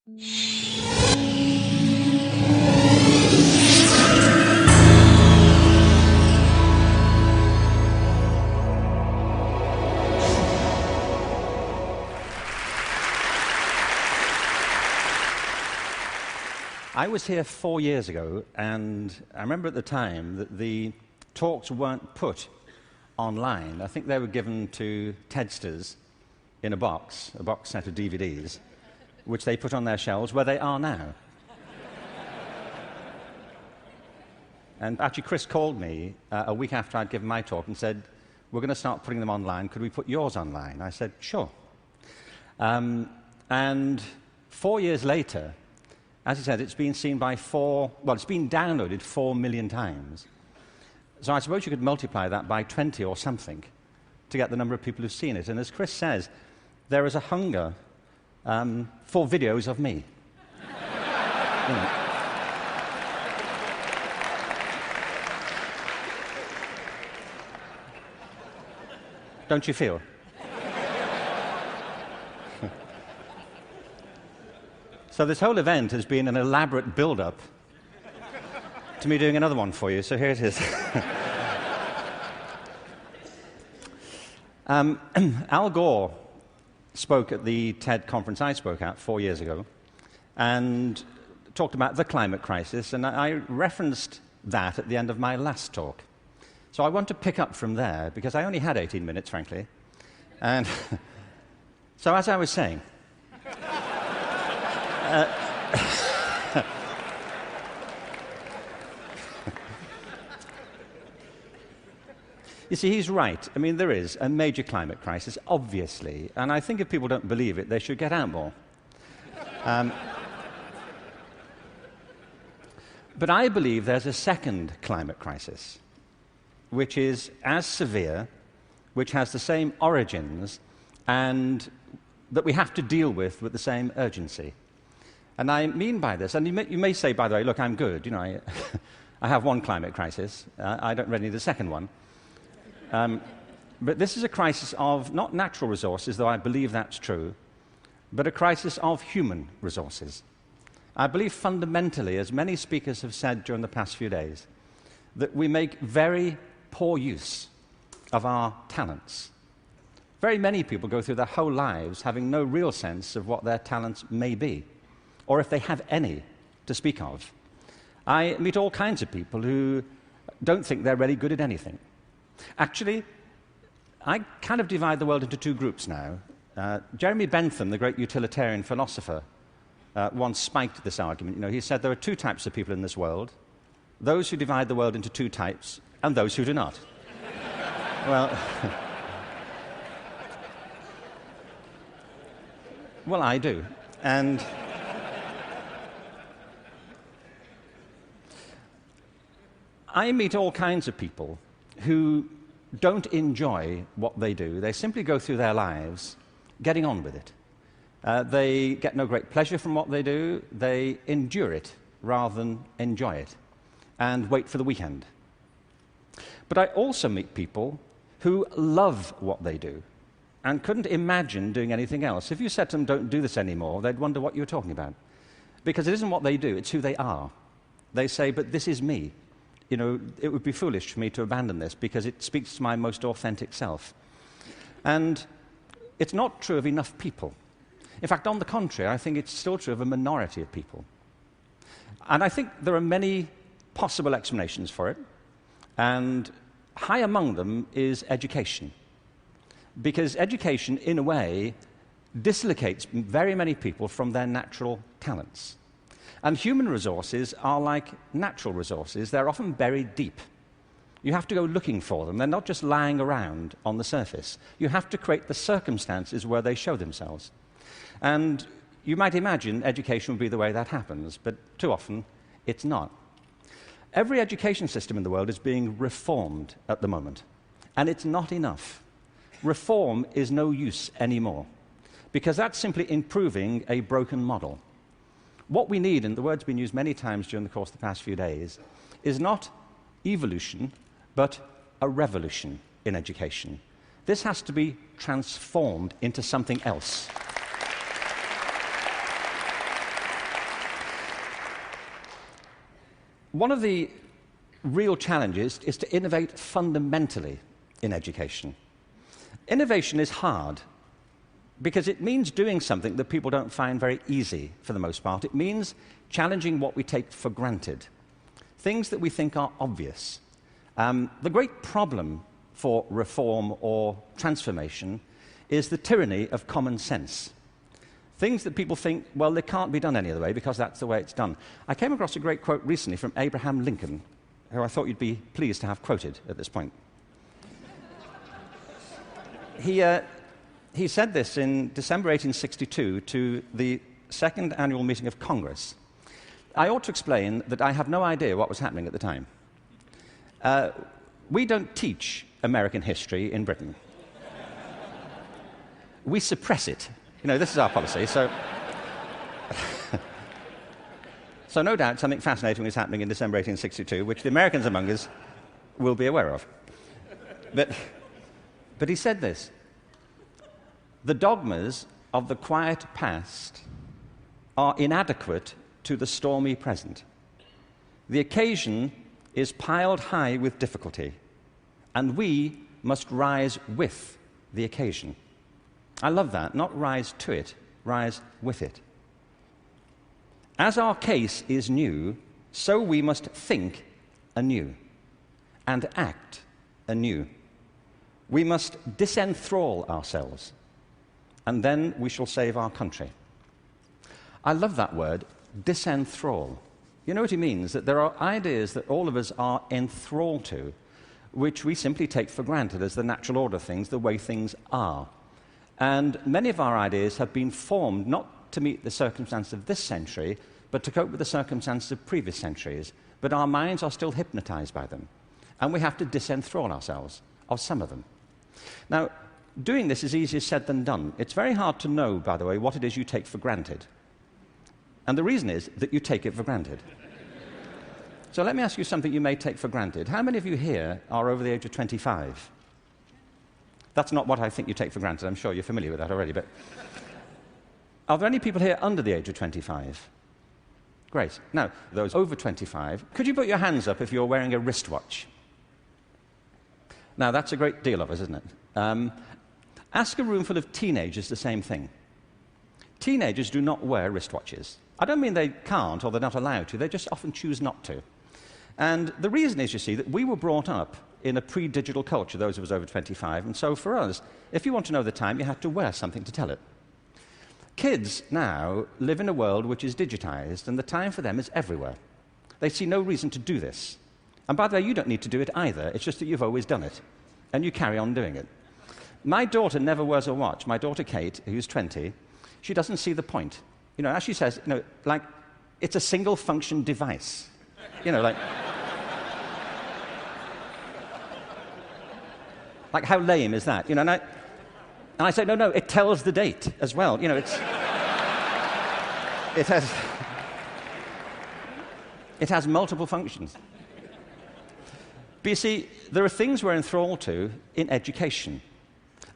I was here 4 years ago, and I remember at the time that the talks weren't put online. I think they were given to TEDsters in a box set of DVDs, which they put on their shelves, where they are now. And actually, Chris called me a week after I'd given my talk and said, "We're going to start putting them online. Could we put yours online?" I said, "Sure." And 4 years later, as he said, it's been seen by it's been downloaded 4 million times. So I suppose you could multiply that by 20 or something to get the number of people who've seen it. And as Chris says, there is a hunger for videos of me. You know. Don't you feel? So this whole event has been an elaborate build-up to me doing another one for you, so here it is. Al Gore spoke at the TED conference I spoke at 4 years ago and talked about the climate crisis, and I referenced that at the end of my last talk. So I want to pick up from there, because I only had 18 minutes, frankly. And so as I was saying, you see, he's right. I mean, there is a major climate crisis, obviously, and I think if people don't believe it, they should get out more. But I believe there's a second climate crisis, which is as severe, which has the same origins, and that we have to deal with the same urgency. And I mean by this, and you may say, by the way, look, I'm good. You know, I have one climate crisis. I don't really need a second one. But this is a crisis of not natural resources, though I believe that's true, but a crisis of human resources. I believe fundamentally, as many speakers have said during the past few days, that we make very poor use of our talents. Very many people go through their whole lives having no real sense of what their talents may be, or if they have any to speak of. I meet all kinds of people who don't think they're really good at anything. Actually, I kind of divide the world into two groups now. Jeremy Bentham, the great utilitarian philosopher, once spiked this argument. You know, he said there are two types of people in this world: those who divide the world into two types, and those who do not. Well, well, I do. And I meet all kinds of people who don't enjoy what they do. They simply go through their lives getting on with it. They get no great pleasure from what they do. They endure it rather than enjoy it and wait for the weekend. But I also meet people who love what they do and couldn't imagine doing anything else. If you said to them, "Don't do this anymore," they'd wonder what you were talking about. Because it isn't what they do, it's who they are. They say, "But this is me. You know, it would be foolish for me to abandon this because it speaks to my most authentic self." And it's not true of enough people. In fact, on the contrary, I think it's still true of a minority of people. And I think there are many possible explanations for it, and high among them is education. Because education, in a way, dislocates very many people from their natural talents. And human resources are like natural resources. They're often buried deep. You have to go looking for them. They're not just lying around on the surface. You have to create the circumstances where they show themselves. And you might imagine education would be the way that happens, but too often it's not. Every education system in the world is being reformed at the moment, and it's not enough. Reform is no use anymore, because that's simply improving a broken model. What we need, and the word's been used many times during the course of the past few days, is not evolution, but a revolution in education. This has to be transformed into something else. one of the real challenges is to innovate fundamentally in education. Innovation is hard because it means doing something that people don't find very easy for the most part. It means challenging what we take for granted, things that we think are obvious. The great problem for reform or transformation is the tyranny of common sense. Things that people think, well, they can't be done any other way because that's the way it's done. I came across a great quote recently from Abraham Lincoln, who I thought you'd be pleased to have quoted at this point. He said this in December 1862 to the second annual meeting of Congress. I ought to explain that I have no idea what was happening at the time. We don't teach American history in Britain. We suppress it. You know, this is our policy, so... So no doubt something fascinating is happening in December 1862, which the Americans among us will be aware of. But he said this: the dogmas of the quiet past are inadequate to the stormy present. The occasion is piled high with difficulty, and we must rise with the occasion. I love that. Not rise to it, rise with it. As our case is new, so we must think anew and act anew. We must disenthrall ourselves, and then we shall save our country. I love that word, disenthrall. You know what he means? That there are ideas that all of us are enthralled to, which we simply take for granted as the natural order of things, the way things are. And many of our ideas have been formed not to meet the circumstances of this century, but to cope with the circumstances of previous centuries. But our minds are still hypnotized by them, and we have to disenthrall ourselves of some of them. Now, doing this is easier said than done. It's very hard to know, by the way, what it is you take for granted. And the reason is that you take it for granted. So let me ask you something you may take for granted. How many of you here are over the age of 25? That's not what I think you take for granted. I'm sure you're familiar with that already. But are there any people here under the age of 25? Great. Now, those over 25, could you put your hands up if you're wearing a wristwatch? Now, that's a great deal of us, isn't it? Ask a room full of teenagers the same thing. Teenagers do not wear wristwatches. I don't mean they can't or they're not allowed to. They just often choose not to. And the reason is, you see, that we were brought up in a pre-digital culture, those of us over 25, and so for us, if you want to know the time, you have to wear something to tell it. Kids now live in a world which is digitized, and the time for them is everywhere. They see no reason to do this. And by the way, you don't need to do it either. It's just that you've always done it, and you carry on doing it. My daughter never wears a watch. My daughter Kate, who's 20, she doesn't see the point. You know, as she says, you know, like, it's a single-function device. You know, like how lame is that? You know, and I say, no, it tells the date as well. You know, it has multiple functions. But you see, there are things we're enthralled to in education.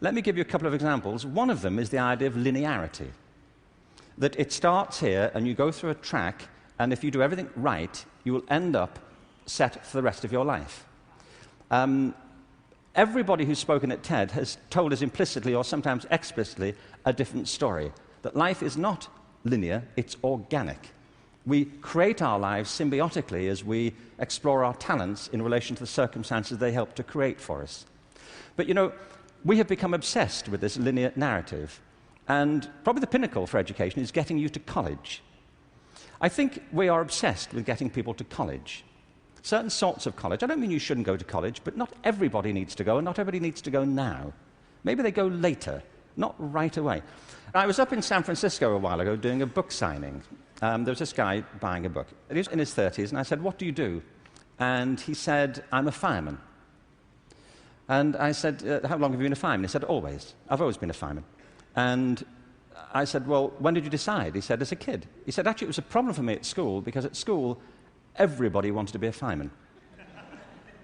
Let me give you a couple of examples. One of them is the idea of linearity. That it starts here, and you go through a track, and if you do everything right, you will end up set for the rest of your life. Everybody who's spoken at TED has told us implicitly or sometimes explicitly a different story. That life is not linear, it's organic. We create our lives symbiotically as we explore our talents in relation to the circumstances they help to create for us. But you know, we have become obsessed with this linear narrative. And probably the pinnacle for education is getting you to college. I think we are obsessed with getting people to college. Certain sorts of college. I don't mean you shouldn't go to college, but not everybody needs to go, and not everybody needs to go now. Maybe they go later, not right away. I was up in San Francisco a while ago doing a book signing. There was this guy buying a book. He was in his 30s, and I said, "What do you do?" And he said, "I'm a fireman." And I said, "How long have you been a fireman?" He said, "Always. I've always been a fireman." And I said, "Well, when did you decide?" He said, "As a kid." He said, "Actually, it was a problem for me at school, because at school, everybody wanted to be a fireman."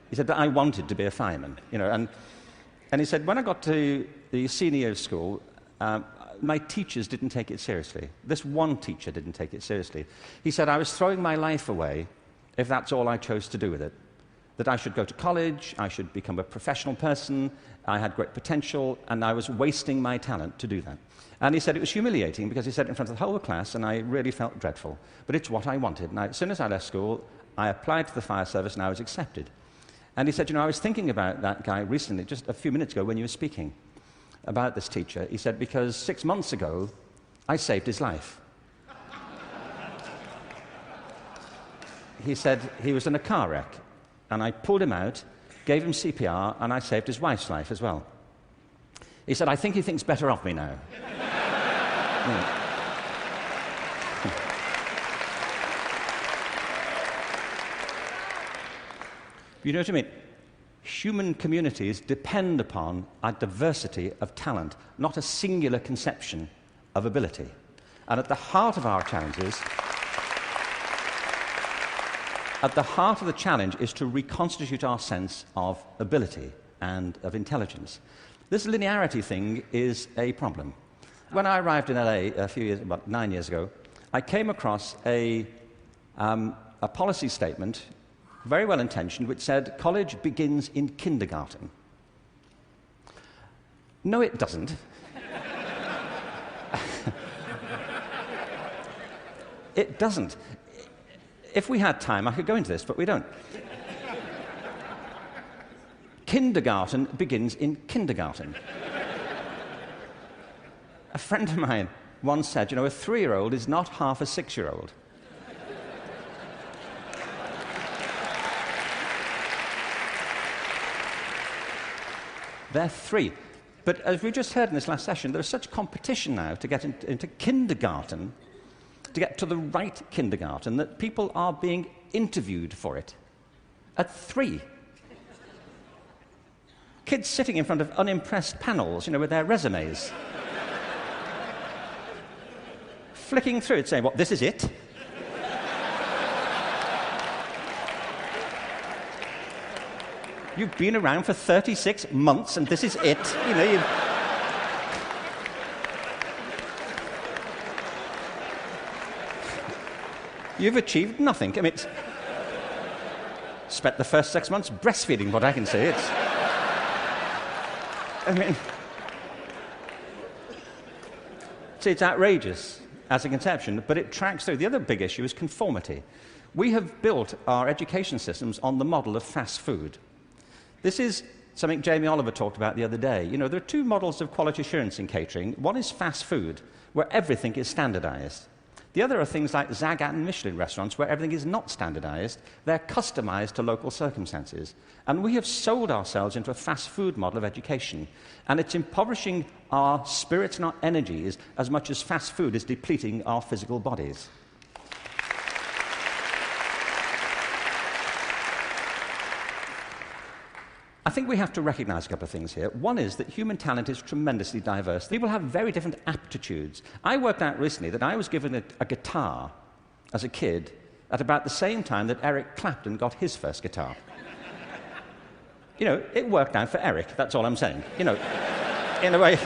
He said, "But I wanted to be a fireman." You know, and he said, "When I got to the senior year of school, my teachers didn't take it seriously. This one teacher didn't take it seriously." He said, "I was throwing my life away if that's all I chose to do with it. That I should go to college, I should become a professional person, I had great potential, and I was wasting my talent to do that. And he said it was humiliating because he said it in front of the whole class, and I really felt dreadful. But it's what I wanted. And as soon as I left school, I applied to the fire service, and I was accepted. And he said, I was thinking about that guy recently, just a few minutes ago when you were speaking about this teacher. He said, because 6 months ago, I saved his life. He said he was in a car wreck, and I pulled him out, gave him CPR, and I saved his wife's life as well. He said, I think he thinks better of me now. You know what I mean? Human communities depend upon a diversity of talent, not a singular conception of ability. And at the heart of our challenges, at the heart of the challenge is to reconstitute our sense of ability and of intelligence. This linearity thing is a problem. When I arrived in LA about 9 years ago, I came across a policy statement, very well intentioned, which said college begins in kindergarten. No, it doesn't. It doesn't. If we had time, I could go into this, but we don't. Kindergarten begins in kindergarten. A friend of mine once said, a 3-year-old is not half a 6-year-old. They're 3. But as we just heard in this last session, there is such competition now to get into kindergarten, to get to the right kindergarten, that people are being interviewed for it at 3. Kids sitting in front of unimpressed panels, with their resumes. Flicking through it, saying, what, this is it? You've been around for 36 months and this is it. You've achieved nothing. Spent the first 6 months breastfeeding, what I can say. It's outrageous as a conception, but it tracks through. The other big issue is conformity. We have built our education systems on the model of fast food. This is something Jamie Oliver talked about the other day. There are 2 models of quality assurance in catering. One is fast food, where everything is standardized. The other are things like Zagat and Michelin restaurants, where everything is not standardized. They're customized to local circumstances. And we have sold ourselves into a fast food model of education. And it's impoverishing our spirits and our energies as much as fast food is depleting our physical bodies. I think we have to recognize a couple of things here. One is that human talent is tremendously diverse. People have very different aptitudes. I worked out recently that I was given a guitar as a kid at about the same time that Eric Clapton got his first guitar. It worked out for Eric, that's all I'm saying. In a way,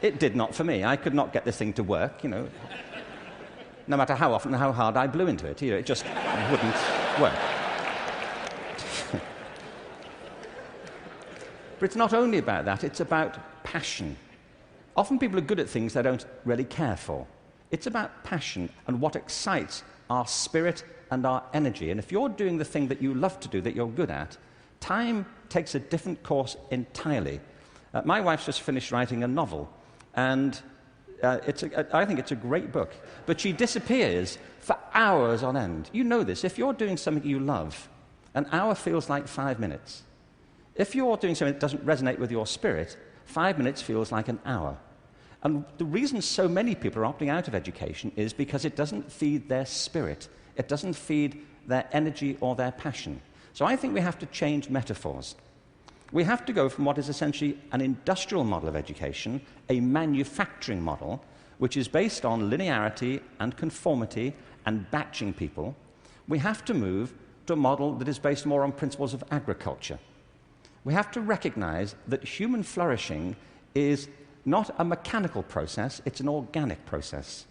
it did not for me. I could not get this thing to work, no matter how often and how hard I blew into it. It just wouldn't work. But it's not only about that, it's about passion. Often people are good at things they don't really care for. It's about passion and what excites our spirit and our energy. And if you're doing the thing that you love to do, that you're good at, time takes a different course entirely. My wife's just finished writing a novel, and I think it's a great book. But she disappears for hours on end. You know this. If you're doing something you love, an hour feels like 5 minutes. If you're doing something that doesn't resonate with your spirit, 5 minutes feels like an hour. And the reason so many people are opting out of education is because it doesn't feed their spirit. It doesn't feed their energy or their passion. So I think we have to change metaphors. We have to go from what is essentially an industrial model of education, a manufacturing model, which is based on linearity and conformity and batching people. We have to move to a model that is based more on principles of agriculture. We have to recognize that human flourishing is not a mechanical process, it's an organic process.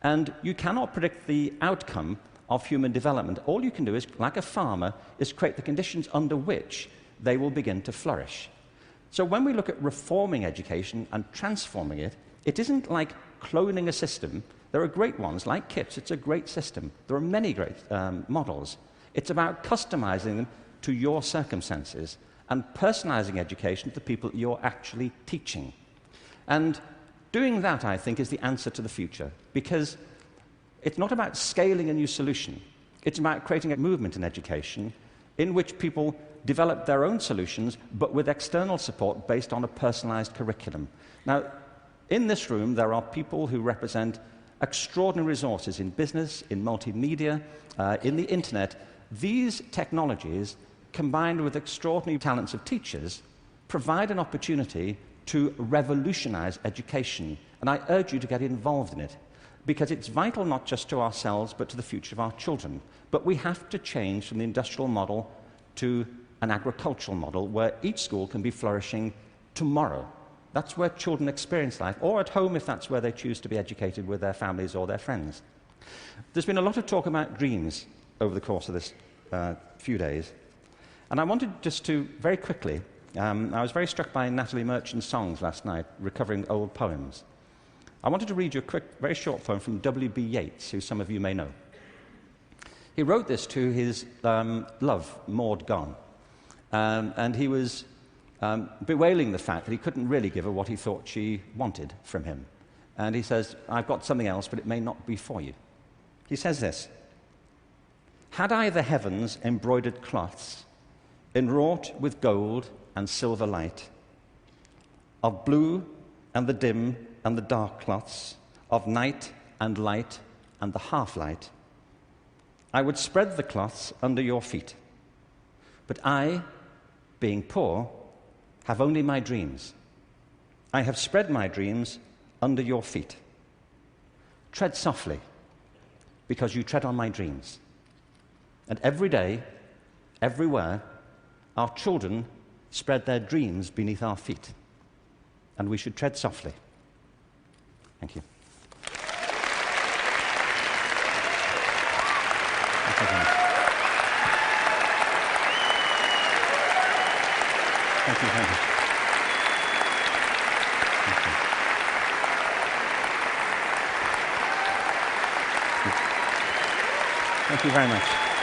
And you cannot predict the outcome of human development. All you can do is, like a farmer, is create the conditions under which they will begin to flourish. So when we look at reforming education and transforming it, it isn't like cloning a system. There are great ones, like KIPS. It's a great system. There are many great models. It's about customizing them to your circumstances and personalizing education to the people you're actually teaching. And doing that, I think, is the answer to the future, because it's not about scaling a new solution. It's about creating a movement in education in which people develop their own solutions, but with external support based on a personalized curriculum. Now, in this room, there are people who represent extraordinary resources in business, in multimedia, in the internet. These technologies, combined with extraordinary talents of teachers, provide an opportunity to revolutionize education. And I urge you to get involved in it, because it's vital not just to ourselves, but to the future of our children. But we have to change from the industrial model to an agricultural model where each school can be flourishing tomorrow. That's where children experience life, or at home if that's where they choose to be educated with their families or their friends. There's been a lot of talk about dreams over the course of this few days. And I wanted just to, very quickly, I was very struck by Natalie Merchant's songs last night, recovering old poems. I wanted to read you a quick, very short poem from W.B. Yeats, who some of you may know. He wrote this to his love, Maud Gone, and he was bewailing the fact that he couldn't really give her what he thought she wanted from him. And he says, "I've got something else, but it may not be for you." He says this: "Had I the heavens embroidered cloths, enwrought with gold and silver light, of blue and the dim and the dark cloths, of night and light and the half-light, I would spread the cloths under your feet. But I, being poor, have only my dreams. I have spread my dreams under your feet. Tread softly, because you tread on my dreams. And every day, everywhere, our children spread their dreams beneath our feet. And we should tread softly." Thank you. Thank you very much. Thank you very much. Thank you very much.